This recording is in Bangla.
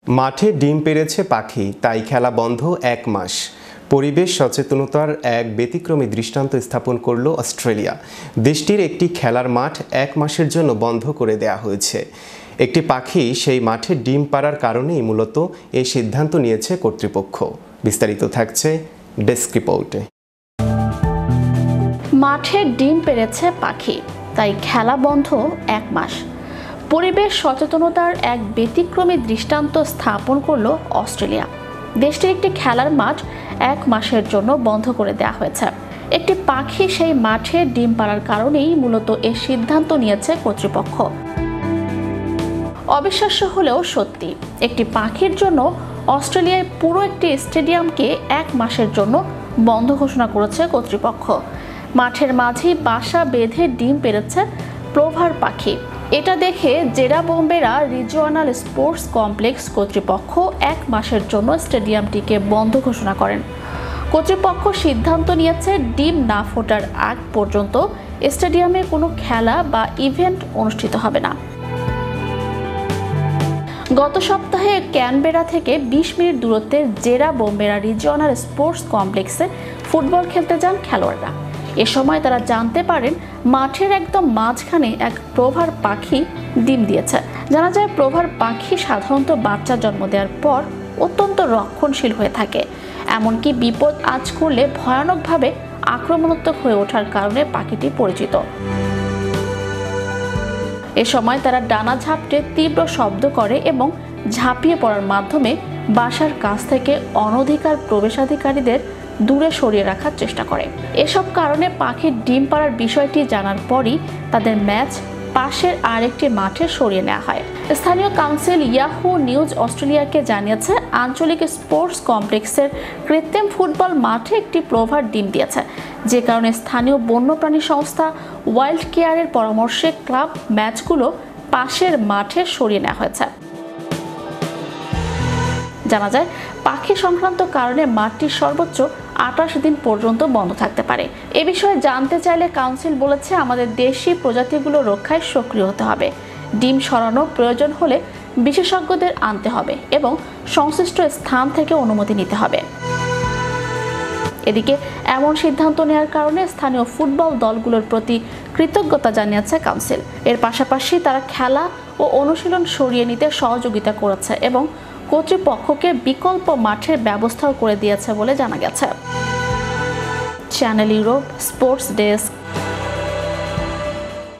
মাঠে ডিম পেড়েছে পাখি, তাই খেলা বন্ধ ১ মাস। পরিবেশ সচেতনতার এক ব্যতিক্রমী দৃষ্টান্ত স্থাপন করল অস্ট্রেলিয়া। দেশটির একটি খেলার মাঠ ১ মাসের জন্য বন্ধ করে দেয়া হয়েছে। একটি পাখি সেই মাঠে ডিম পাড়ার কারণেই মূলত এই সিদ্ধান্ত নিয়েছে কর্তৃপক্ষ। বিস্তারিত থাকছে ডেস্ক রিপোর্টে। মাঠে ডিম পেড়েছে পাখি, তাই খেলা বন্ধ ১ মাস। পরিবেশ সচেতনতার এক ব্যতিক্রমী দৃষ্টান্ত স্থাপন করল অস্ট্রেলিয়া। দেশটির একটি খেলার মাঠ ১ মাসের জন্য বন্ধ করে দেওয়া হয়েছে। একটি পাখি সেই মাঠে ডিম পাড়ার কারণেই মূলত এই সিদ্ধান্ত নিয়েছে কর্তৃপক্ষ। অবিশ্বাস্য হলেও সত্যি, একটি পাখির জন্য অস্ট্রেলিয়ায় পুরো একটি স্টেডিয়ামকে ১ মাসের জন্য বন্ধ ঘোষণা করেছে কর্তৃপক্ষ। মাঠের মাঝেই বাসা বেঁধে ডিম পেড়েছে প্লোভার পাখি। এটা দেখে জেরাবোম্বেরা রিজিওনাল স্পোর্টস কমপ্লেক্স কর্তৃপক্ষ ১ মাসের জন্য স্টেডিয়ামটিকে বন্ধ ঘোষণা করেন। কর্তৃপক্ষ সিদ্ধান্ত নিয়েছে ডিম না ফোটার আগ পর্যন্ত স্টেডিয়ামে কোনো খেলা বা ইভেন্ট অনুষ্ঠিত হবে না। গত সপ্তাহে ক্যানবেরা থেকে ২০ মিনিট দূরত্বের জেরাবোম্বেরা রিজিওনাল স্পোর্টস কমপ্লেক্সে ফুটবল খেলতে যান খেলোয়াড়রা। এ সময় তারা জানতে পারেন মাঠের একদম মাঝখানে এক প্লোভার পাখি ডিম দিয়েছে। জানা যায় প্লোভার পাখি সাধারণত বাচ্চা জন্ম দেওয়ার পর অত্যন্ত রক্ষণশীল হয়ে থাকে, এমনকি বিপদ আঁচ করলে ভয়ানকভাবে আক্রমণাত্মক হয়ে ওঠার কারণে পাখিটি পরিচিত। এ সময় তারা ডানা ঝাপটে তীব্র শব্দ করে এবং ঝাঁপিয়ে পড়ার মাধ্যমে বাসার কাছ থেকে অনধিকার প্রবেশাধিকারীদের দূরে সরিয়ে রাখার চেষ্টা করে। এসব কারণে পাখির ডিম পাড়ার বিষয়টি জানার পরই তাদের ম্যাচ পাশের আরেকটি মাঠে সরিয়ে নেওয়া হয়। স্থানীয় কাউন্সিল ইয়াহু নিউজ অস্ট্রেলিয়াকে জানিয়েছে আঞ্চলিক স্পোর্টস কমপ্লেক্সের কৃত্রিম ফুটবল মাঠে একটি প্লোভার ডিম দিয়েছে, যে কারণে স্থানীয় বন্যপ্রাণী সংস্থা ওয়াইল্ড কেয়ারের পরামর্শে ক্লাব ম্যাচগুলো পাশের মাঠে সরিয়ে নেওয়া হয়েছে। জানা যায় পাখি সংক্রান্ত কারণে মাঠটি সর্বোচ্চ ২৮ দিন পর্যন্ত বন্ধ থাকতে পারে। এ বিষয়ে জানতে চাইলে কাউন্সিল বলেছে, আমাদের দেশি প্রজাতিগুলো রক্ষায় সক্রিয় হতে হবে। ডিম সরানো প্রয়োজন হলে বিশেষজ্ঞদের আনতে হবে এবং সংশ্লিষ্ট স্থান থেকে অনুমতি নিতে হবে। এদিকে এমন সিদ্ধান্ত নেওয়ার কারণে স্থানীয় ফুটবল দলগুলোর প্রতি কৃতজ্ঞতা জানিয়েছে কাউন্সিল। এর পাশাপাশি তারা খেলা ও অনুশীলন সরিয়ে নিতে সহযোগিতা করেছে এবং কর্তৃপক্ষকে বিকল্প মাঠের ব্যবস্থাও করে দিয়েছে বলে জানা গেছে। Channel Europe sports desk.